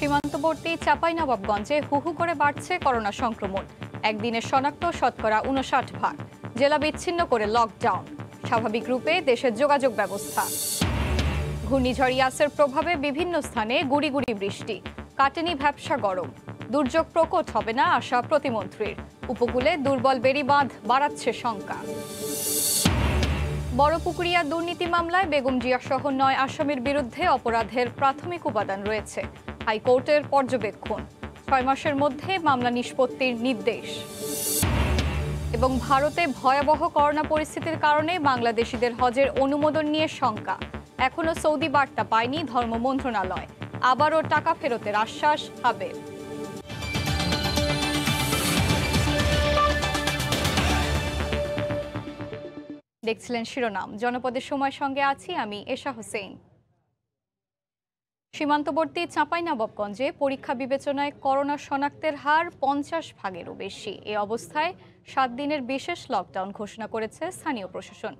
সীমান্তবর্তী চাঁপাইনবাবগঞ্জে হু হু করে বাড়ছে করোনা সংক্রমণ। একদিনে শনাক্ত শতকরা ৫৯ ভাগ। জেলা বিচ্ছিন্ন করে লকডাউন। স্বাভাবিক রূপে দেশের যোগাযোগ ব্যবস্থা। ঘূর্ণিঝড় ইয়াসের প্রভাবে বিভিন্ন স্থানে গুড়ি গুড়ি বৃষ্টি, কাটেনি ভ্যাপসা গরম। দুর্যোগ প্রকট হবে না আশা প্রতিমন্ত্রীর। উপকূলে দুর্বল বেড়িবাঁধ বাড়াচ্ছে শঙ্কা। বড়পুকুরিয়া দুর্নীতি মামলায় বেগম জিয়া সহ ৯ আসামির বিরুদ্ধে অপরাধের প্রাথমিক উপাদান রয়েছে। হাইকোর্টের পর্যবেক্ষণ। ৬ মাসের মধ্যে মামলা নিষ্পত্তির নির্দেশ। এবং ভারতে ভয়াবহ করোনা পরিস্থিতির কারণে বাংলাদেশিদের হজের অনুমোদন নিয়ে শঙ্কা। এখনো সৌদি বার্তা পায়নি ধর্ম মন্ত্রণালয়। আবারও টাকা ফেরতের আশ্বাস হাবের। দেখছিলেন শিরোনাম। জনপদের সময় সঙ্গে আছি আমি এশা হোসেন। সীমান্তবর্তী চাঁপাইনবাবগঞ্জে পরীক্ষা বিবেচনায় করোনা শনাক্তের হার ৫০ ভাগেরও বেশি। এ অবস্থায় ৭ দিনের বিশেষ লকডাউন ঘোষণা করেছে স্থানীয় প্রশাসন।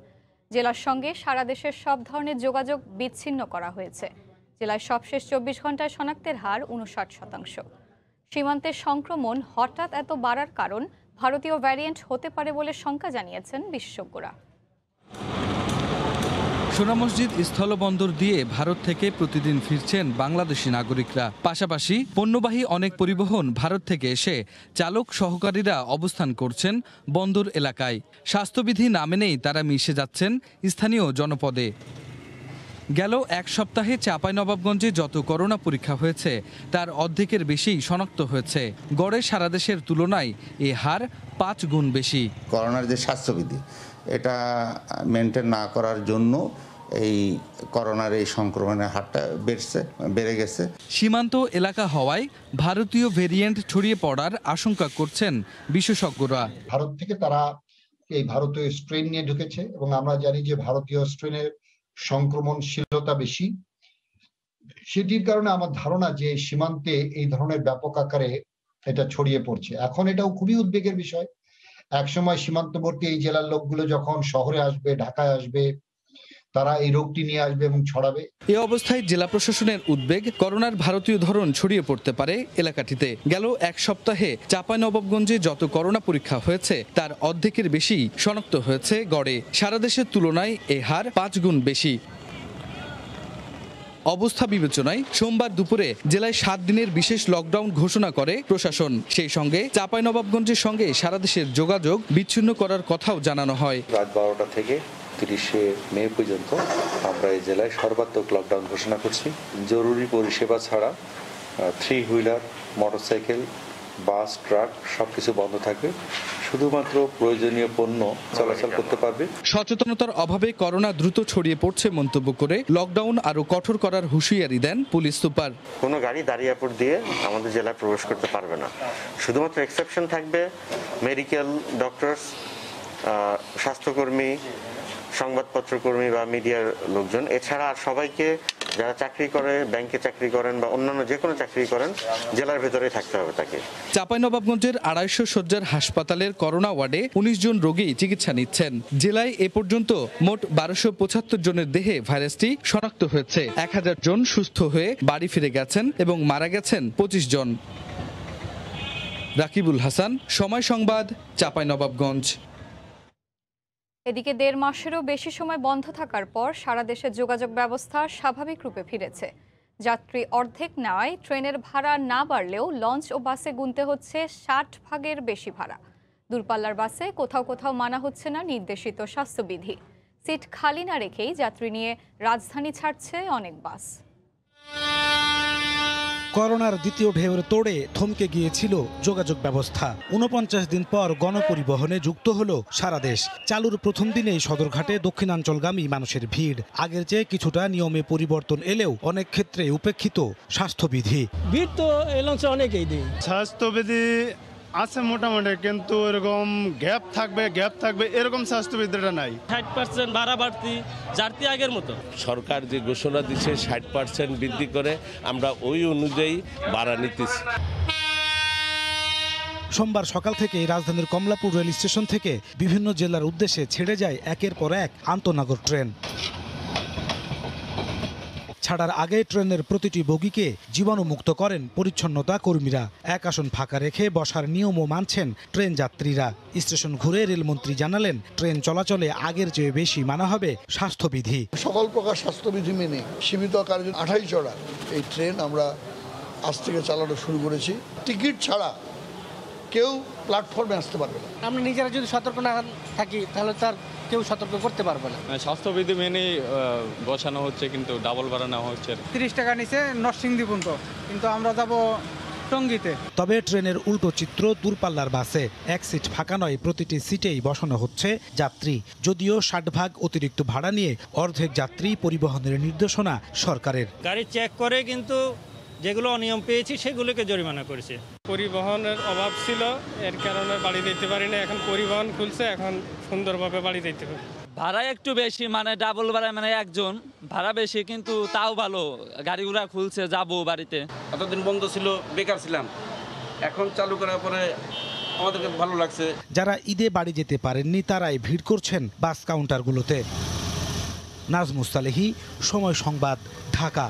জেলার সঙ্গে সারা দেশের সব ধরনের যোগাযোগ বিচ্ছিন্ন করা হয়েছে। জেলায় সবশেষ ২৪ ঘন্টায় শনাক্তের হার ৫৯%। সীমান্তের সংক্রমণ হঠাৎ এত বাড়ার কারণ ভারতীয় ভ্যারিয়েন্ট হতে পারে বলে শঙ্কা জানিয়েছেন বিশেষজ্ঞরা। সোনা মসজিদ স্থলবন্দর দিয়ে ভারত থেকে প্রতিদিন ফিরছেন বাংলাদেশি নাগরিকরা। পাশাপাশি পণ্যবাহী অনেক পরিবহন ভারত থেকে এসে চালক সহকারীরা অবস্থান করছেন বন্দর এলাকায়। স্বাস্থ্যবিধি না মেনেই তারা মিশে যাচ্ছেন স্থানীয় জনপদে। গেল এক সপ্তাহে চাঁপাইনবাবগঞ্জে যত করোনা পরীক্ষা হয়েছে তার অর্ধেকের বেশি শনাক্ত হয়েছে। গড়ে সারা দেশের তুলনায় এ হার ৫ গুণ বেশি। করোনার যে স্বাস্থ্যবিধি এটা মেনটেন না করার জন্য এই করোনার এই সংক্রমণের হারটা বেড়ে গেছে। সীমান্ত এলাকা হওয়ায় ভারতীয় ভেরিয়েন্ট ছড়িয়ে পড়ার আশঙ্কা করছেন বিশেষজ্ঞরা। ভারত থেকে তারা এই ভারতীয় স্ট্রেন নিয়ে ঢুকেছে এবং আমরা জানি যে ভারতীয় স্ট্রেনের সংক্রমণশীলতা বেশি। সেটির কারণে আমার ধারণা যে সীমান্তে এই ধরনের ব্যাপক আকারে এটা ছড়িয়ে পড়ছে। এখন এটাও খুবই উদ্বেগের বিষয়। একসময় সীমান্তবর্তী এই জেলার লোকগুলো যখন শহরে আসবে, ঢাকায় আসবে, তারা এই রোগটি নিয়ে আসবে এবং ছড়াবে। এ অবস্থায় জেলা প্রশাসনের উদ্বেগ করোনার ভারতীয় ধরন ছড়িয়ে পড়তে পারে এলাকাটিতে। গেল এক সপ্তাহে চাঁপাইনবাবগঞ্জে যত করোনা পরীক্ষা হয়েছে তার অর্ধেকের বেশি শনাক্ত হয়েছে গড়ে। সারা দেশের তুলনায় এ হার ৫ গুণ বেশি। অবস্থা বিবেচনায় সোমবার দুপুরে জেলায় ৭ দিনের বিশেষ লকডাউন ঘোষণা করে প্রশাসন। সেই সঙ্গে চাঁপাইনবাবগঞ্জের সঙ্গে সারা দেশের যোগাযোগ বিচ্ছিন্ন করার কথাও জানানো হয়। রাত ১২টা থেকে ৩০শে মে পর্যন্ত আমরা এই জেলায় সর্বাত্মক লকডাউন ঘোষণা করছি। জরুরি পরিষেবা ছাড়া 3 হুইলার, মোটরসাইকেল, বাস, ট্রাক সবকিছু বন্ধ থাকবে। শুধুমাত্র প্রয়োজনীয় পণ্য চলাচল করতে পারবে। সচেতনতার অভাবে করোনা দ্রুত ছড়িয়ে পড়ছে মন্তব্য করে লকডাউন আরো কঠোর করার হুঁশিয়ারি দেন পুলিশ সুপার। কোনো গাড়ি দাঁড়িয়াপুর দিয়ে আমাদের জেলায় প্রবেশ করতে পারবে না। শুধুমাত্র এক্সেপশন থাকবে মেডিকেল ডক্টরস, স্বাস্থ্যকর্মী, সংবাদপত্রকর্মী বা মিডিয়ার লোকজন। এছাড়া আর সবাইকে যারা চাকরি করে, ব্যাংকে চাকরি করেন বা অন্যান্য যে কোনো চাকরি করেন, জেলার ভেতরে থাকতে হবে তাকে। চাঁপাইনবাবগঞ্জের ২৫০ শয্যার হাসপাতালের করোনা ওয়ার্ডে ১৯ জন রোগী চিকিৎসা নিচ্ছেন। জেলায় এ পর্যন্ত মোট ১২৭৫ জনের দেহে ভাইরাসটি শনাক্ত হয়েছে। ১০০০ জন সুস্থ হয়ে বাড়ি ফিরে গেছেন এবং মারা গেছেন ২৫ জন। রাকিবুল হাসান, সময় সংবাদ, চাঁপাইনবাবগঞ্জ। এদিকে ১.৫ মাসেরও বেশি সময় বন্ধ থাকার পর সারা দেশের যোগাযোগ ব্যবস্থা স্বাভাবিক রূপে ফিরেছে। যাত্রী অর্ধেক নেওয়ায় ট্রেনের ভাড়া না বাড়লেও লঞ্চ ও বাসে গুনতে হচ্ছে ৬০ ভাগের বেশি ভাড়া। দূরপাল্লার বাসে কোথাও কোথাও মানা হচ্ছে না নির্দেশিত স্বাস্থ্যবিধি। সিট খালি না রেখেই যাত্রী নিয়ে রাজধানী ছাড়ছে অনেক বাস। করোনার দ্বিতীয় ঢেউয়ের তোড়ে থমকে গিয়েছিল যোগাযোগ ব্যবস্থা। ৪৯ দিন পর গণপরিবহনে যুক্ত হলো সারা দেশ। চালুর প্রথম দিনেই সদরঘাটে দক্ষিণাঞ্চলগামী মানুষের ভিড়। আগের চেয়ে কিছুটা নিয়মে পরিবর্তন এলেও অনেক ক্ষেত্রে উপেক্ষিত স্বাস্থ্যবিধি। ভিড় তো এলঞ্চে অনেকেই দেয়। স্বাস্থ্যবিধি আছে মোটামুটি, কিন্তু এরকম গ্যাপ থাকবে এরকম স্বাস্থ্যবিধিটা নাই। ৬০% ভাড়া বাড়তি, যাত্রী আগের মতো। সরকার যে ঘোষণা দিচ্ছে ৬০% বৃদ্ধি করে, আমরা ওই অনুযায়ী ভাড়া নিতেছি। সোমবার সকাল থেকে রাজধানীর কমলাপুর রেল স্টেশন থেকে বিভিন্ন জেলার উদ্দেশ্যে ছেড়ে যায় একের পর এক আন্তঃনগর ট্রেন। ছাড়ার আগে ট্রেনের প্রতিটি বগিকে জীবাণুমুক্ত করেন পরিচ্ছন্নতা কর্মীরা। এক আসন ফাঁকা রেখে বসার নিয়মও মানছেন ট্রেন যাত্রীরা। স্টেশন ঘুরে রেলমন্ত্রী জানালেন, ট্রেন চলাচলে আগের চেয়ে বেশি মানা হবে স্বাস্থ্যবিধি। সকল প্রকার স্বাস্থ্যবিধি মেনে সীমিত আকারে 28 চড়া এই ট্রেন আমরা আজ থেকে চালানো শুরু করেছি। টিকিট ছাড়া কেউ প্ল্যাটফর্মে আসতে পারবে না। আমরা নিজেরা যদি সতর্ক না থাকি তাহলে তার কেউ সতর্ক করতে পারবে না। স্বাস্থ্যবিধি মেনে বসানো হচ্ছে, কিন্তু ডাবল ভাড়া নেওয়া হচ্ছে। 30 টাকা নিচে নরসিংদী পর্যন্ত, কিন্তু আমরা যাব টঙ্গীতে। তবে ট্রেনের উল্টো চিত্র দূরপাল্লার বাসে। এক সিট ফাঁকা নয়, প্রতিটি সিটেই বসানো হচ্ছে যাত্রী। যদিও 60 ভাগ অতিরিক্ত ভাড়া নিয়ে অর্ধেক যাত্রী পরিবহনের নির্দেশনা সরকারের। গাড়ি চেক করে, কিন্তু যেগুলো অনিয়ম পেয়েছি সেগুলোকে জরিমানা করেছে। পরিবহনের অভাব ছিল, এর কারণে বাড়ি দিতে পারি না। এখন পরিবহন খুলছে, এখন সুন্দরভাবে বাড়ি দিতে পারি। ভাড়া একটু বেশি, মানে ডাবল ভাড়া, মানে একজন ভাড়া বেশি, কিন্তু তাও ভালো, গাড়িগুলা খুলছে, যাবো বাড়িতে। এতদিন বন্ধ ছিল, বেকার ছিলাম, এখন চালু করার পরে আমাদেরকে ভালো লাগছে। যারা ঈদে বাড়ি যেতে পারেননি তারাই ভিড় করছেন বাস কাউন্টারগুলোতে। নাজমুস সালেহী, সময় সংবাদ, ঢাকা।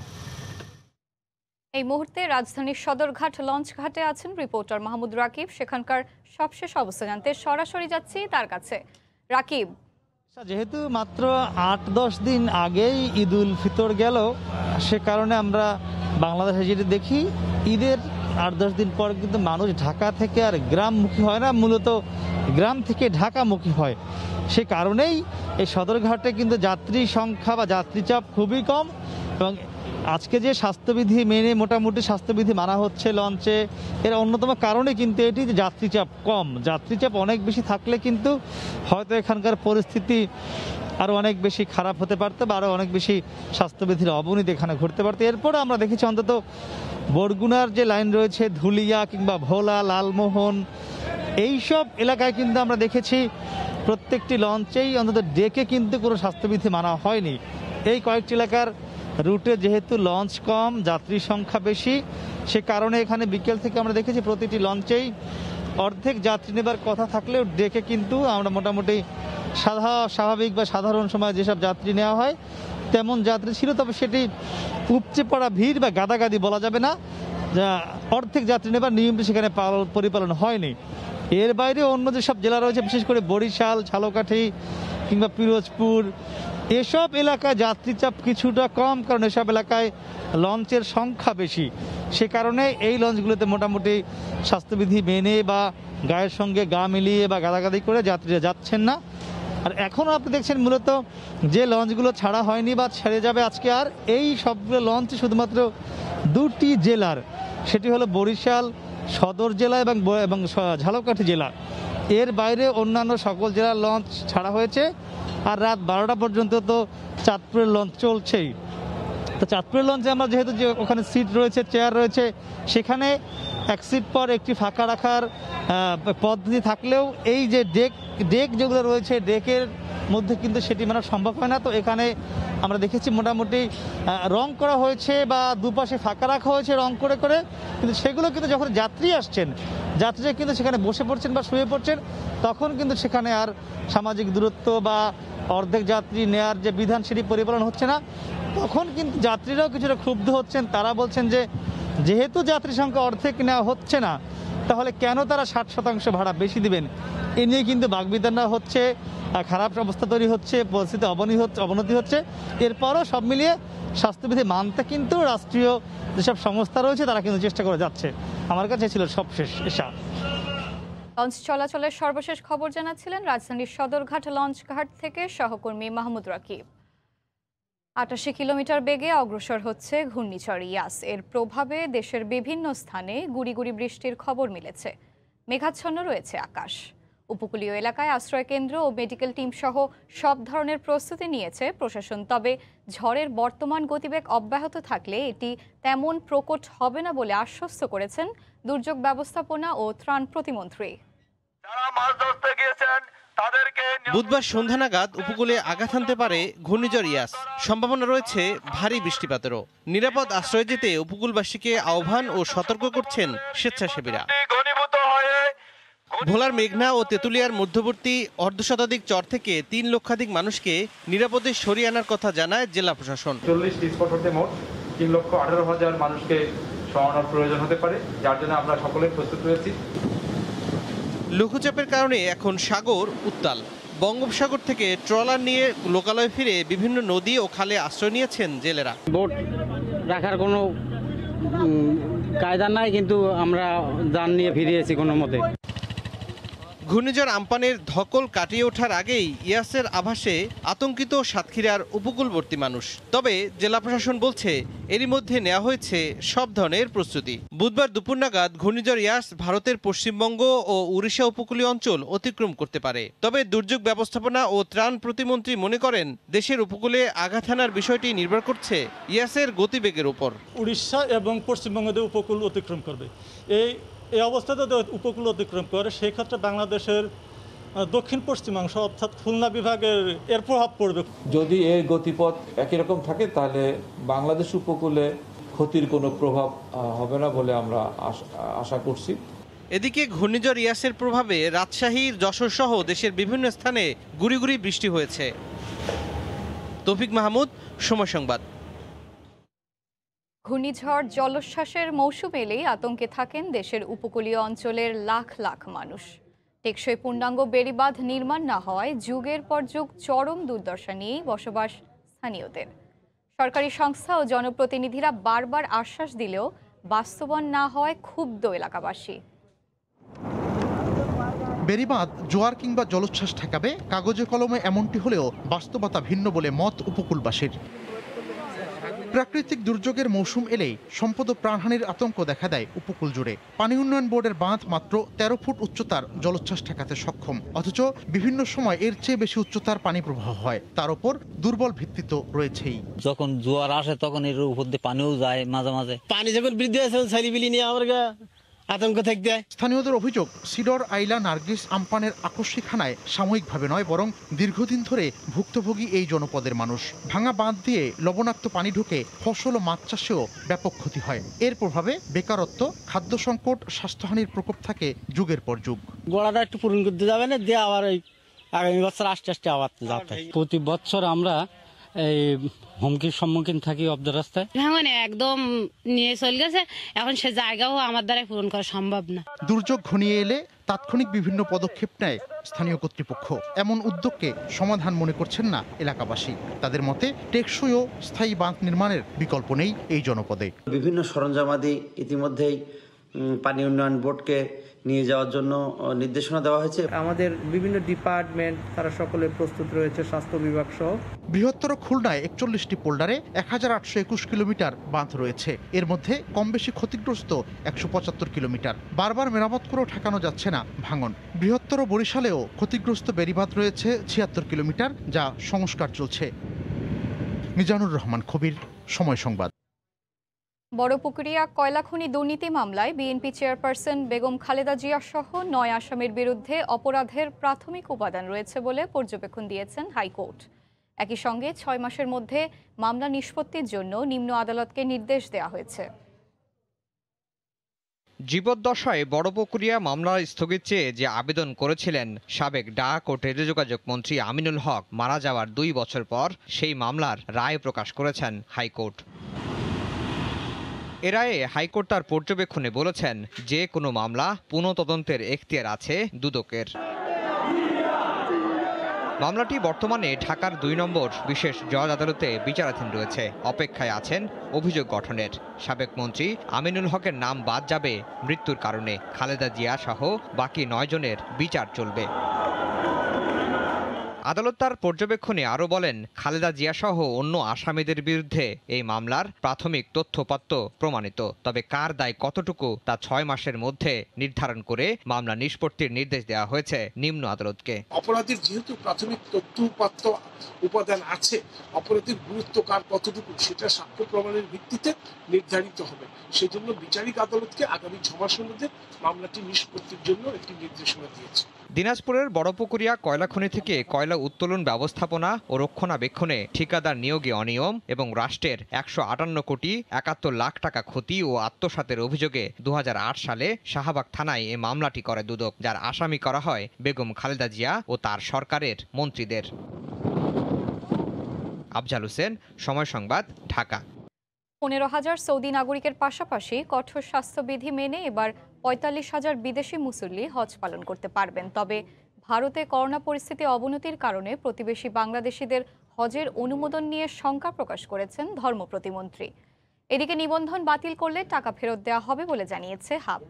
এই মুহূর্তে রাজধানীর সদরঘাট লঞ্চ ঘাটে আছেন রিপোর্টার মাহমুদ রাকিব। সেখানকার সবশেষ অবস্থা জানতে সরাসরি যাচ্ছি তার কাছে। রাকিব, যেহেতু মাত্র 8-10 দিন আগেই ঈদ উল ফিতর গেল, সে কারণে আমরা বাংলাদেশে যেটা দেখি, ঈদের 8-10 দিন পর কিন্তু মানুষ ঢাকা থেকে আর গ্রামমুখী হয় না, মূলত গ্রাম থেকে ঢাকামুখী হয়। সে কারণেই এই সদরঘাটে কিন্তু যাত্রী সংখ্যা বা যাত্রী চাপ খুবই কম। এবং আজকে যে স্বাস্থ্যবিধি মেনে মোটামুটি স্বাস্থ্যবিধি মানা হচ্ছে লঞ্চে, এর অন্যতম কারণে কিন্তু এটি যে যাত্রীচাপ কম। যাত্রীচাপ অনেক বেশি থাকলে কিন্তু হয়তো এখানকার পরিস্থিতি আরও অনেক বেশি খারাপ হতে পারতো, বা আরও অনেক বেশি স্বাস্থ্যবিধির অবনতি এখানে ঘটতে পারতো। এরপরে আমরা দেখেছি অন্তত বরগুনার যে লাইন রয়েছে, ধুলিয়া কিংবা ভোলা, লালমোহন, এইসব এলাকায় কিন্তু আমরা দেখেছি প্রত্যেকটি লঞ্চেই অন্তত ডেকে কিন্তু কোনো স্বাস্থ্যবিধি মানা হয়নি। এই কয়েকটি এলাকার রুটে যেহেতু লঞ্চ কম, যাত্রী সংখ্যা বেশি, সে কারণে এখানে বিকেল থেকে আমরা দেখেছি প্রতিটি লঞ্চেই অর্ধেক যাত্রী নেবার কথা থাকলেও ডেকে কিন্তু আমরা মোটামুটি স্বাভাবিক বা সাধারণ সময় যেসব যাত্রী নেওয়া হয় তেমন যাত্রী ছিল। তবে সেটি উপচে পড়া ভিড় বা গাদাগাদি বলা যাবে না, যা অর্ধেক যাত্রী নেবার নিয়মটি সেখানে পরিপালন হয়নি। এর বাইরে অন্য যেসব জেলা রয়েছে, বিশেষ করে বরিশাল, ঝালকাঠি কিংবা পিরোজপুর, এসব এলাকায় যাত্রীচাপ কিছুটা কম, কারণ এসব এলাকায় লঞ্চের সংখ্যা বেশি। সে কারণে এই লঞ্চগুলোতে মোটামুটি স্বাস্থ্যবিধি মেনে বা গায়ের সঙ্গে গা মিলিয়ে বা গাদাগাদি করে যাত্রীরা যাচ্ছেন না। আর এখনও আপনি দেখছেন মূলত যে লঞ্চগুলো ছাড়া হয়নি বা ছেড়ে যাবে আজকে, আর এই সবগুলো লঞ্চ শুধুমাত্র 2টি জেলার, সেটি হলো বরিশাল সদর জেলা এবং ঝালকাঠি জেলা। এর বাইরে অন্যান্য সকল জেলার লঞ্চ ছাড়া হয়েছে। আর রাত 12টা পর্যন্ত তো চাঁদপুরের লঞ্চ চলছেই। তো চাঁদপুরের লঞ্চে আমরা যেহেতু যে ওখানে সিট রয়েছে, চেয়ার রয়েছে, সেখানে এক সিট পর একটি ফাঁকা রাখার পদ্ধতি থাকলেও এই যে ডেক যেগুলো রয়েছে, ডেকের মধ্যে কিন্তু সেটি মানা সম্ভব হয় না। তো এখানে আমরা দেখেছি মোটামুটি রং করা হয়েছে বা দুপাশে ফাঁকা রাখা হয়েছে রং করে করে, কিন্তু সেগুলো কিন্তু যখন যাত্রী আসছেন, যাত্রীরা কিন্তু সেখানে বসে পড়ছেন বা শুয়ে পড়ছেন, তখন কিন্তু সেখানে আর সামাজিক দূরত্ব বা অর্ধেক যাত্রী নেয়ার যে বিধান সেটি পরিপালন হচ্ছে না। তখন কিন্তু যাত্রীরাও কিছুটা ক্ষুব্ধ হচ্ছেন। তারা বলছেন যে যেহেতু যাত্রী সংখ্যা অর্ধেক নেওয়া হচ্ছে না, তাহলে কেন তারা 60% ভাড়া বেশি দিবেন। এ নিয়ে কিন্তু বাগবিতণ্ডা হচ্ছে, খারাপ অবস্থা তৈরি হচ্ছে, পরিস্থিতি অবনতি হচ্ছে। এরপরও সব মিলিয়ে স্বাস্থ্যবিধি মানতে কিন্তু রাষ্ট্রীয় যেসব সংস্থা রয়েছে তারা কিন্তু চেষ্টা করে যাচ্ছে। আমার কাছে ছিল সবশেষ এসা। লঞ্চ চলাচলের সর্বশেষ খবর জানাচ্ছিলেন রাজধানীর সদরঘাট লঞ্চ ঘাট থেকে সহকর্মী মাহমুদ রাকিব। 88 কিলোমিটার বেগে অগ্রসর হচ্ছে ঘূর্ণিঝড় ইয়াস। এর প্রভাবে দেশের বিভিন্ন স্থানে গুড়ি গুড়ি বৃষ্টির খবর মিলেছে। মেঘাচ্ছন্ন রয়েছে আকাশ। উপকূলীয় এলাকায় আশ্রয়কেন্দ্র ও মেডিকেল টিম সহ সব ধরনের প্রস্তুতি নিয়েছে প্রশাসন। তবে ঝড়ের বর্তমান গতিবেগ অব্যাহত থাকলে এটি তেমন প্রকট হবে না বলে আশ্বস্ত করেছেন দুর্যোগ ব্যবস্থাপনা ও ত্রাণ প্রতিমন্ত্রী। বুধবার সন্ধ্যা নাগাদ উপকূলে আঘাত হানতে পারে ঘূর্ণিঝড় ইয়াস। সম্ভাবনা রয়েছে ভারী বৃষ্টিপাতেরও। নিরাপদ আশ্রয়ে যেতে উপকূলবাসীকে আহ্বান ও সতর্ক করছেন স্বেচ্ছাসেবীরা। ভোলার মেঘনা ও তেঁতুলিয়ার মধ্যবর্তী অর্ধশতাধিক চর থেকে ৩ লক্ষাধিক মানুষকে নিরাপদে সরিয়ে আনার কথা জানায় জেলা প্রশাসন। 40টি স্পট হতে মোট 3,18,000 মানুষকে সরানোর প্রয়োজন হতে পারে, যার জন্য আমরা সকলে প্রস্তুত রয়েছি। লঘুচাপের কারণে এখন সাগর উত্তাল। বঙ্গোপসাগর থেকে ট্রলার নিয়ে লোকালয়ে ফিরে বিভিন্ন নদী ও খালে আশ্রয় নিয়েছেন জেলেরা। বোট রাখার কোনো কায়দা নাই, কিন্তু আমরা যান নিয়ে ফিরিয়েছি কোনো মতে। ঘূর্ণিঝড় আম্পানের ধকল কাটিয়ে ওঠার আগেই ইয়াসের আভাসে আতঙ্কিত সাতক্ষীরার উপকূলবর্তী মানুষ। তবে জেলা প্রশাসন বলছে এরই মধ্যে নেওয়া হয়েছে সব ধরনের প্রস্তুতি। বুধবার দুপুর নাগাদ ঘূর্ণিঝড় ইয়াস ভারতের পশ্চিমবঙ্গ ও উড়িষ্যা উপকূলীয় অঞ্চল অতিক্রম করতে পারে। তবে দুর্যোগ ব্যবস্থাপনা ও ত্রাণ প্রতিমন্ত্রী মনে করেন দেশের উপকূলে আঘাত হানার বিষয়টি নির্ভর করছে ইয়াসের গতিবেগের উপর। উড়িষ্যা এবং পশ্চিমবঙ্গের উপকূল অতিক্রম করবে। এই অবস্থাতে উপকূল অতিক্রম করে সেই ক্ষেত্রে বাংলাদেশের দক্ষিণ পশ্চিমাংশ অর্থাৎ খুলনা বিভাগের এর প্রভাব পড়বে। যদি এর গতিপথ একই রকম থাকে তাহলে বাংলাদেশ উপকূলে ক্ষতির কোনো প্রভাব হবে না বলে আমরা আশা করছি। এদিকে ঘূর্ণিঝড় ইয়াসের প্রভাবে রাজশাহীর যশোর সহ দেশের বিভিন্ন স্থানে গুড়ি গুড়ি বৃষ্টি হয়েছে। তৌফিক মাহমুদ, সময় সংবাদ। ঘূর্ণিঝড় জলোচ্ছ্বাসের মৌসুম এলেই আতঙ্কে থাকেন দেশের উপকূলীয় অঞ্চলের লাখ লাখ মানুষ। টেকসই পূর্ণাঙ্গ বেড়িবাঁধ নির্মাণ না হওয়ায় যুগের পর যুগ চরম দুর্দশা নিয়েই বসবাস স্থানীয়দের। সরকারি সংস্থা ও জনপ্রতিনিধিরা বারবার আশ্বাস দিলেও বাস্তবায়ন না হওয়ায় ক্ষুব্ধ এলাকাবাসী। বেড়িবাঁধ জোয়ার কিংবা জলোচ্ছ্বাস ঠেকাবে, কাগজে কলমে এমনটি হলেও বাস্তবতা ভিন্ন বলে মত উপকূলবাসীর। প্রাকৃতিক দুর্যোগের মৌসুম এলেই সম্পদ ও প্রাণহানির আতঙ্ক দেখা দেয় উপকূল জুড়ে। পানি উন্নয়ন বোর্ডের বাঁধ মাত্র 13 ফুট উচ্চতার জলোচ্ছ্বাস ঠেকাতে সক্ষম, অথচ বিভিন্ন সময় এর চেয়ে বেশি উচ্চতার পানি প্রবাহ হয়। তার উপর দুর্বল ভিত্তি তো রয়েছেই। যখন জোয়ার আসে তখন এর উপর দিয়ে পানিও যায়, মাঝে মাঝে পানি যখন বৃদ্ধি হয়েছে ছেলেপিলি নিয়ে আমার আতঙ্ক থেকে। স্থানীয়দের অভিযোগ, সিডর, আইলা, নার্গিস, আমপানের আকস্মিক হানায় সাময়িকভাবে নয় বরং দীর্ঘদিন ধরে ভুক্তভোগী এই জনপদের মানুষ। ভাঙা বাঁধ দিয়ে লবণাক্ত পানি ঢুকে ফসল ও মাছ চাষেও ব্যাপক ক্ষতি হয়। এর প্রভাবে বেকারত্ব, খাদ্য সংকট, স্বাস্থ্যহানির প্রকোপ থাকে যুগের পর যুগ। গোড়াটা একটু পূরণ করতে যাবে না, দিয়ে আবার এই আগামী বছর আস্তে আস্তে আবার যাতে। প্রতি বছর আমরা এই হুমকির সম্মুখীন থাকি অব্দ রাস্তায়। মানে একদম নিয়ে চলে গেছে, এখন সে জায়গাও আমার দ্বারা পূরণ করা সম্ভব না। দুর্যোগ ঘনিয়ে এলে তাৎক্ষণিক বিভিন্ন পদক্ষেপ নেয় স্থানীয় কর্তৃপক্ষ। এমন উদ্যোগকে সমাধান মনে করছেন না এলাকাবাসী। তাদের মতে টেকসই ও স্থায়ী বাঁধ নির্মাণের বিকল্প নেই এই জনপদে। বিভিন্ন সরঞ্জামাদি ইতিমধ্যেই পানি উন্নয়ন বোর্ডকে নিয়ে যাওয়ার জন্য নির্দেশনা দেওয়া হয়েছে। আমাদের বিভিন্ন ডিপার্টমেন্ট তারা সকলে প্রস্তুত রয়েছে, স্বাস্থ্য বিভাগ সহ। বৃহত্তর খুলনায় 41টি পোল্ডারে 1821 কিলোমিটার বাঁধ রয়েছে। এর মধ্যে কম বেশি ক্ষতিগ্রস্ত 175 কিলোমিটার। বারবার মেরামত করেও ঠেকানো যাচ্ছে না ভাঙন। বৃহত্তর বরিশালেও ক্ষতিগ্রস্ত বেড়িবাঁধ রয়েছে 76 কিলোমিটার, যা সংস্কার চলছে। মিজানুর রহমান খবির, সময় সংবাদ। বড়পুকুরিয়া কয়লা খনি দুর্নীতি মামলায় বিএনপি চেয়ারপারসন বেগম খালেদা জিয়া সহ 9 আসামির বিরুদ্ধে অপরাধের প্রাথমিক উপাদান রয়েছে বলে পর্যবেক্ষণ দিয়েছেন হাইকোর্ট। একই সঙ্গে 6 মাসের মধ্যে মামলা নিষ্পত্তির জন্য নিম্ন আদালতকে নির্দেশ দেওয়া হয়েছে। জীবদ্দশায় বড়পুকুরিয়া মামলা স্থগিত চেয়ে যে আবেদন করেছিলেন সাবেক ডাক ও টেলিযোগাযোগ মন্ত্রী আমিনুল হক মারা যাওয়ার 2 বছর পর সেই মামলার রায় প্রকাশ করেছেন হাইকোর্ট। এ রায়ে হাইকোর্ট তার পর্যবেক্ষণে বলেছেন, যে কোনো মামলা পুনঃতদন্তের এখতিয়ার আছে দুদকের। মামলাটি বর্তমানে ঢাকার 2 নম্বর বিশেষ জজ আদালতে বিচারাধীন রয়েছে। অপেক্ষায় আছেন অভিযোগ গঠনের। সাবেক মন্ত্রী আমিনুল হকের নাম বাদ যাবে মৃত্যুর কারণে। খালেদা জিয়া সহ বাকি 9 জনের বিচার চলবে। আদালত তার পর্যবেক্ষণে আরও বলেন, খালেদা জিয়া সহ অন্য আসামিদের বিরুদ্ধে এই মামলার প্রাথমিক তথ্যপত্র প্রমাণিত। তবে কার দায় কতটুকু তা 6 মাসের মধ্যে নির্ধারণ করে মামলা নিষ্পত্তির নির্দেশ দেওয়া হয়েছে নিম্ন আদালতকে। অপরাধীর যেহেতু প্রাথমিক তথ্যপত্র উপাদান আছে, অপরাধীর গুরুত্ব কার কতটুকু সেটা সাক্ষ্য প্রমাণের ভিত্তিতে নির্ধারিত হবে। সেজন্য বিচারিক আদালতকে আগামী 6 মাসের মধ্যে মামলাটি নিষ্পত্তির জন্য একটি নির্দেশনা দিয়েছে। দিনাজপুরের বড়পুকুরিয়া কয়লা খনি থেকে কয়লা ময়লা উত্তোলন ব্যবস্থাপনা ও রক্ষণাবেক্ষণে ঠিকাদার নিয়োগে অনিয়ম এবং রাষ্ট্রের 158 কোটি 71 লাখ টাকা ক্ষতি ও আত্মসাতের অভিযোগে 2008 সালে শাহবাগ থানায় এ মামলাটি করে দুদক, যার আসামি করা হয় বেগম খালেদা জিয়া ও তার সরকারের মন্ত্রীদের। আফজাল হোসেন, সময় সংবাদ, ঢাকা। 15,000 সৌদি নাগরিকের পাশাপাশি কঠোর স্বাস্থ্যবিধি মেনে এবার 45,000 বিদেশি মুসল্লি হজ পালন করতে পারবেন। তবে ভারতে করোনা পরিস্থিতি অবনতির কারণে প্রতিবেশী বাংলাদেশিদের হজের অনুমোদন নিয়ে শঙ্কা প্রকাশ করেছেন ধর্ম প্রতিমন্ত্রী। এদিকে নিবন্ধন বাতিল করলে টাকা ফেরত দেওয়া হবে বলে জানিয়েছে হাব।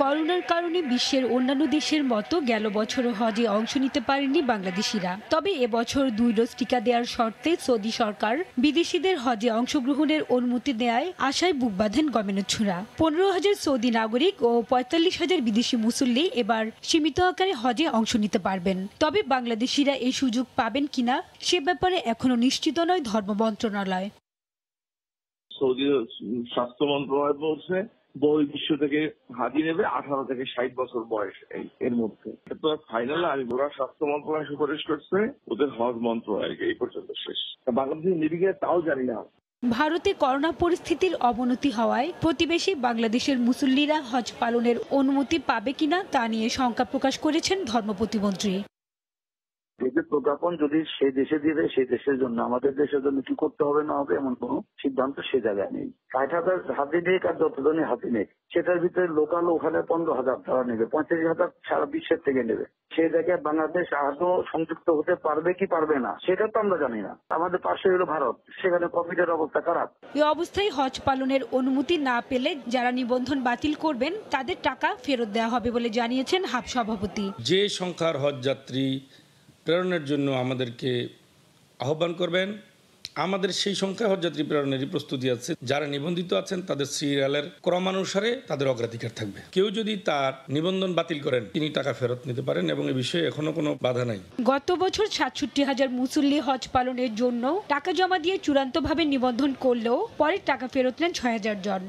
করোনার কারণে বিশ্বের অন্যান্য দেশের মতো গেল বছরও হজে অংশ নিতে পারেনি বাংলাদেশিরা। তবে এবছর 2 ডোজ টিকা দেওয়ার শর্তে সৌদি সরকার বিদেশিদের হজে অংশগ্রহণের অনুমতি দেয় আশায় বুক বাঁধেন গমেনচ্ছুরা। 15,000 সৌদি নাগরিক ও 45,000 বিদেশি মুসল্লি এবার সীমিত আকারে হজে অংশ নিতে পারবেন। তবে বাংলাদেশিরা এই সুযোগ পাবেন কিনা সে ব্যাপারে এখনো নিশ্চিত নয় ধর্ম মন্ত্রণালয়। সৌদি স্বাস্থ্য মন্ত্রণালয় বলছে বহির্বিশ্ব থেকে হাজি নেবে 18 থেকে 60 বছর বয়স, এর মধ্যে। তো ফাইনাল আমি ওরা স্বাস্থ্য মন্ত্রণালয় সুপারিশ করছে, ওদের হজ মন্ত্রণালয় এই পর্যন্ত শেষ। বাংলাদেশের নিরিখে তাও জানি না। ভারতে করোনা পরিস্থিতির অবনতি হওয়ায় প্রতিবেশী বাংলাদেশের মুসল্লিরা হজ পালনের অনুমতি পাবে কিনা তা নিয়ে শঙ্কা প্রকাশ করেছেন ধর্ম প্রতিমন্ত্রী। এদের প্রজ্ঞাপন যদি সেই দেশে দিয়ে দেয়, সেই দেশের জন্য আমাদের দেশের জন্য কি করতে হবে না হবে এমন কোনো সিদ্ধান্ত সে জায়গায় নেই। 60,000 হাতি নেই আর যতজনই হাতি নেই, সেটার ভিতরে লোকাল ওখানে 15,000 তারা নেবে, 35,000 সারা বিশ্বের থেকে নেবে। সেই জায়গায় বাংলাদেশ আদৌ সংযুক্ত হতে পারবে কি পারবে না সেটা তো আমরা জানি না। আমাদের পাশে হলো ভারত, সেখানে কোভিডের অবস্থা খারাপ। এই অবস্থায় হজ পালনের অনুমতি না পেলে যারা নিবন্ধন বাতিল করবেন তাদের টাকা ফেরত দেওয়া হবে বলে জানিয়েছেন হাব সভাপতি। যে সংখ্যার হজ যাত্রী প্রেরণের জন্য আমাদেরকে আহ্বান করবেন, আমাদের সেই সংখ্যা হজযাত্রী প্রেরণেরই প্রস্তুতি আছে। যারা নিবন্ধিত আছেন তাদের সিরিয়ালের ক্রমানুসারে তাদের অগ্রাধিকার থাকবে। কেউ যদি তার নিবন্ধন বাতিল করেন তিনি টাকা ফেরত নিতে পারেন এবং এ বিষয়ে এখনো কোনো বাধা নাই। গত বছর 67,000 মুসল্লি হজ পালনের জন্য টাকা জমা দিয়ে চূড়ান্তভাবে নিবন্ধন করলেও পরে টাকা ফেরত নেন 6,000 জন।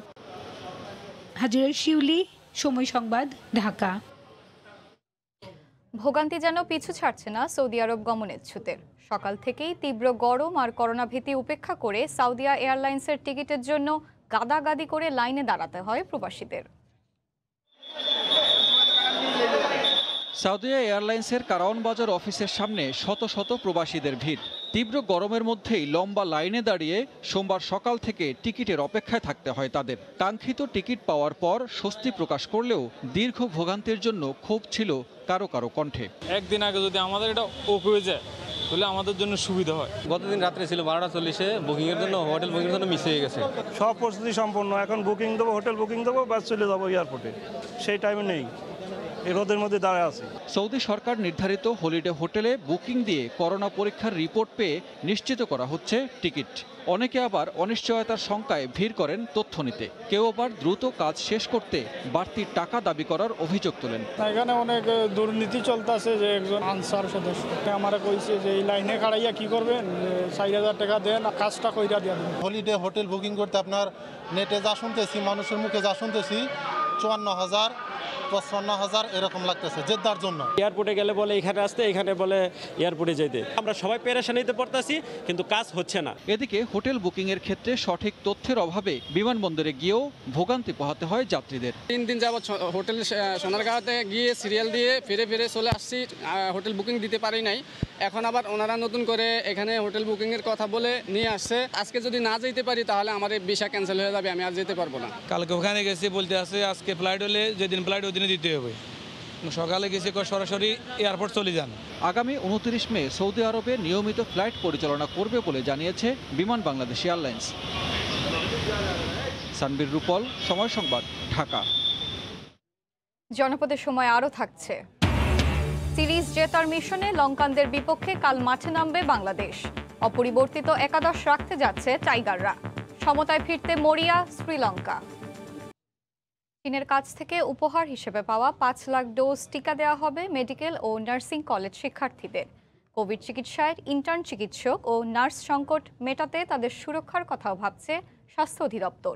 হাজিরা শিউলি, সময় সংবাদ, ঢাকা। ভোগান্তি যেন পিছু ছাড়ছে না সৌদি আরব গমনেচ্ছুদের। সকাল থেকেই তীব্র গরম আর করোনা ভীতি উপেক্ষা করে সাউদিয়া এয়ারলাইন্সের টিকিটের জন্য গাদাগাদি করে লাইনে দাঁড়াতে হয় প্রবাসীদের। সাউদিয়া এয়ারলাইন্সের কারাওয়ান বাজার অফিসের সামনে শত শত প্রবাসীদের ভিড়। তীব্র গরমের মধ্যেই লম্বা লাইনে দাঁড়িয়ে সোমবার সকাল থেকে টিকিটের অপেক্ষায় থাকতে হয় তাদের। কাঙ্ক্ষিত টিকিট পাওয়ার পর স্বস্তি প্রকাশ করলেও দীর্ঘ ভোগান্তির জন্য ক্ষোভ ছিল কারো কারো কণ্ঠে। একদিন আগে যদি আমাদের এটা ওপে হয়ে যায় তাহলে আমাদের জন্য সুবিধা হয়। গতদিন রাত্রে ছিল 12:40 বুকিং এর জন্য, হোটেল বুকিং এর জন্য মিস হয়ে গেছে। সব প্রস্তুতি সম্পন্ন, এখন বুকিং দেবো, হোটেল বুকিং দেবো, বাস চলে যাবো এয়ারপোর্টে। সেই টাইমে নেই, এই রোদের মধ্যে দাঁড়ায় আছে। সৌদি সরকার নির্ধারিত হলিডে হোটেলে বুকিং দিয়ে করোনা পরীক্ষার রিপোর্ট পেয়ে নিশ্চিত করা হচ্ছে টিকিট। অনেকে আবার অনিশ্চয়তার শঙ্কায় ভিড় করেন তথ্য নিতে। কেউ আবার দ্রুত কাজ শেষ করতে বাড়তি টাকা দাবি করার অভিযোগ তোলেন। এখানে অনেক দুর্নীতি চলতেছে। যে একজন আনসার সদস্য আমারে কইছে যে এই লাইনে খাড়াইয়া কি করবেন, 4,000 টাকা দেন, কাজটা কইরা দিয়া দেন। হলিডে হোটেল বুকিং করতে আপনার নেটে যা শুনতেছি, মানুষের মুখে যা শুনতেছি, 54,000 55,000 এরকম লাগতেছে জেদ্দার জন্য। এয়ারপোর্টে গেলে বলে এখানে আসতে, এখানে বলে এয়ারপোর্টে যেতে। আমরা সবাই পেরেশানিতে পড়তেছি, কিন্তু কাজ হচ্ছে না। এদিকে হোটেল বুকিং এর ক্ষেত্রে সঠিক তথ্যের অভাবে বিমানবন্দরে গিয়েও ভোগান্তি পোহাতে হয় যাত্রীদের। 3 দিন যাবত হোটেল সোনারগাঁওতে গিয়ে সিরিয়াল দিয়ে ফিরে চলে আসছি, হোটেল বুকিং দিতে পারি নাই। এখন আবার ওনারা নতুন করে এখানে হোটেল বুকিং এর কথা বলে নিয়ে আসছে। আজকে যদি না যেতে পারি তাহলে আমাদের ভিসা ক্যান্সেল হয়ে যাবে, আমি আর যেতে পারবো না। কালকে ওখানে গেছি বলতে আছে আজকে ফ্লাইট হলে যেদিন ফ্লাইট ওই দিনে দিতে হবে। সকালে গেছি সরাসরি এয়ারপোর্ট চলে যান। আগামী 29 মে সৌদি আরবে নিয়মিত ফ্লাইট পরিচালনা করবে বলে জানিয়েছে বিমান বাংলাদেশ এয়ারলাইন্স। সানবীর রূপল, সময় সংবাদ, ঢাকা। জনপদের সময় আরও থাকছে। সিরিজ জেতার মিশনে লঙ্কানদের বিপক্ষে কাল মাঠে নামবে বাংলাদেশ। অপরিবর্তিত একাদশ রাখতে যাচ্ছে টাইগাররা। সমতায় ফিরতে মরিয়া শ্রীলঙ্কা। চীনের কাছ থেকে উপহার হিসেবে পাওয়া 5 লাখ ডোজ টিকা দেওয়া হবে মেডিকেল ও নার্সিং কলেজ শিক্ষার্থীদের। কোভিড চিকিৎসায় ইন্টার্ন চিকিৎসক ও নার্স সংকট মেটাতে তাদের সুরক্ষার কথাও ভাবছে স্বাস্থ্য অধিদপ্তর।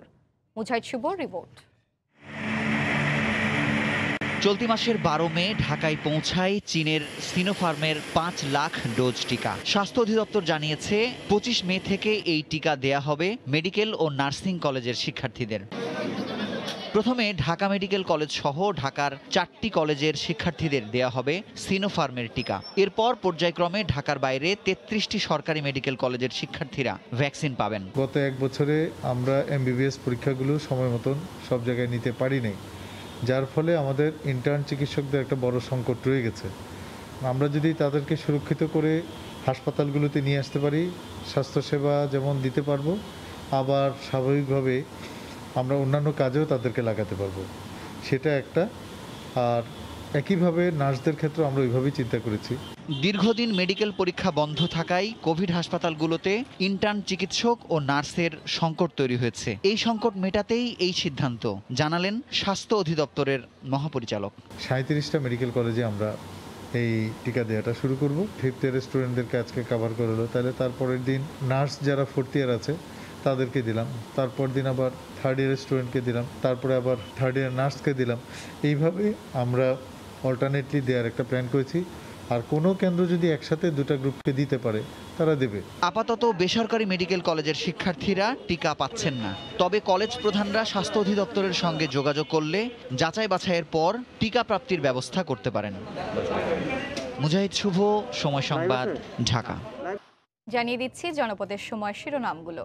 মুজাহিদ শুভর রিপোর্ট। চলতি মাসের 12 মে ঢাকায় পৌঁছায় চীনের সিনোফার্মের 5 লাখ ডোজ টিকা। স্বাস্থ্য অধিদপ্তর জানিয়েছে 25 মে থেকে এই টিকা দেয়া হবে মেডিকেল ও নার্সিং কলেজের শিক্ষার্থীদের। প্রথমে ঢাকা মেডিকেল কলেজ সহ ঢাকার 4টি কলেজের শিক্ষার্থীদের দেয়া হবে সিনোফার্মের টিকা। এরপর পর্যায়ক্রমে ঢাকার বাইরে 33টি সরকারি মেডিকেল কলেজের শিক্ষার্থীরা ভ্যাকসিন পাবেন। গত 1 বছরে আমরা MBBS পরীক্ষাগুলো সময় মতন সব জায়গায় নিতে পারিনি, যার ফলে আমাদের ইন্টার্ন চিকিৎসকদের একটা বড় সংকট রয়ে গেছে। আমরা যদি তাদেরকে সুরক্ষিত করে হাসপাতালগুলোতে নিয়ে আসতে পারি, স্বাস্থ্যসেবা যেমন দিতে পারবো, আবার স্বাভাবিকভাবে আমরা অন্যান্য কাজেও তাদেরকে লাগাতে পারবো, সেটা একটা। আর একইভাবে নার্সদের ক্ষেত্রে আমরা ওইভাবেই চিন্তা করেছি। দীর্ঘদিন মেডিকেল পরীক্ষা বন্ধ থাকায় কোভিড হাসপাতালগুলোতে ইন্টার্ন চিকিৎসক ও নার্সের সংকট তৈরি হয়েছে। এই সংকট মেটাতেই এই সিদ্ধান্ত, জানালেন স্বাস্থ্য অধিদপ্তরের মহাপরিচালক। 37টা মেডিকেল কলেজে আমরা এই টিকা দেওয়াটা শুরু করব। 5th ইয়ার স্টুডেন্টদেরকে আজকে কভার করে হলো, তাহলে তারপরের দিন নার্স যারা 4th ইয়ার আছে তাদেরকে দিলাম, তারপর দিন আবার 3rd ইয়ারের স্টুডেন্টকে দিলাম, তারপরে আবার 3rd ইয়ার নার্সকে দিলাম। এইভাবে আমরা অল্টারনেটলি দেওয়ার একটা প্ল্যান করেছি। আর কোনো কেন্দ্র যদি একসাথে 2টা গ্রুপকে দিতে পারে তারা দেবে। আপাতত বেসরকারি মেডিকেল কলেজের শিক্ষার্থীরা টিকা পাচ্ছেন না, তবে কলেজ প্রধানরা স্বাস্থ্য অধিদপ্তরের সঙ্গে যোগাযোগ করলে যাচাই বাছাইয়ের পর টিকা প্রাপ্তির ব্যবস্থা করতে পারেন। মুজাহিদ শুভ, সময় সংবাদ, ঢাকা। জানিয়ে দিচ্ছি জনপদের সময় শিরোনামগুলো।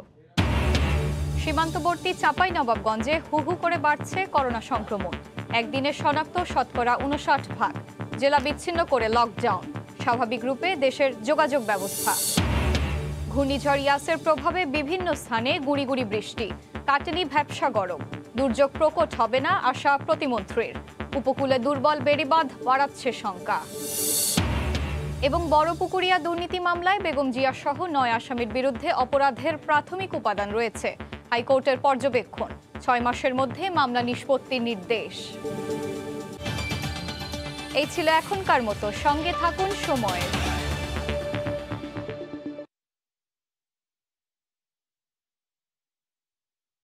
সীমান্তবর্তী চাঁপাইনবাবগঞ্জে হু হু করে বাড়ছে করোনা সংক্রমণ। একদিনে শনাক্ত শতকরা 59%। জেলা বিচ্ছিন্ন করে লকডাউন। স্বাভাবিক রূপে দেশের যোগাযোগ ব্যবস্থা। ঘূর্ণিঝড় ইয়াসের প্রভাবে বিভিন্ন স্থানে গুঁড়ি গুঁড়ি বৃষ্টি। কাটেনি ভ্যাপসা গরম। দুর্যোগ প্রকট হবে না আশা প্রতিমন্ত্রীর। উপকূলে দুর্বল বেড়িবাঁধ বাড়াচ্ছে শঙ্কা। এবং বড়পুকুরিয়া দুর্নীতি মামলায় বেগম জিয়া সহ 9 আসামির বিরুদ্ধে অপরাধের প্রাথমিক উপাদান রয়েছে। হাইকোর্টের পর্যবেক্ষণ। 6 মাসের মধ্যে মামলা নিষ্পত্তির নির্দেশ। এই ছিল এখনকার মতো। সঙ্গে থাকুন সময়ের।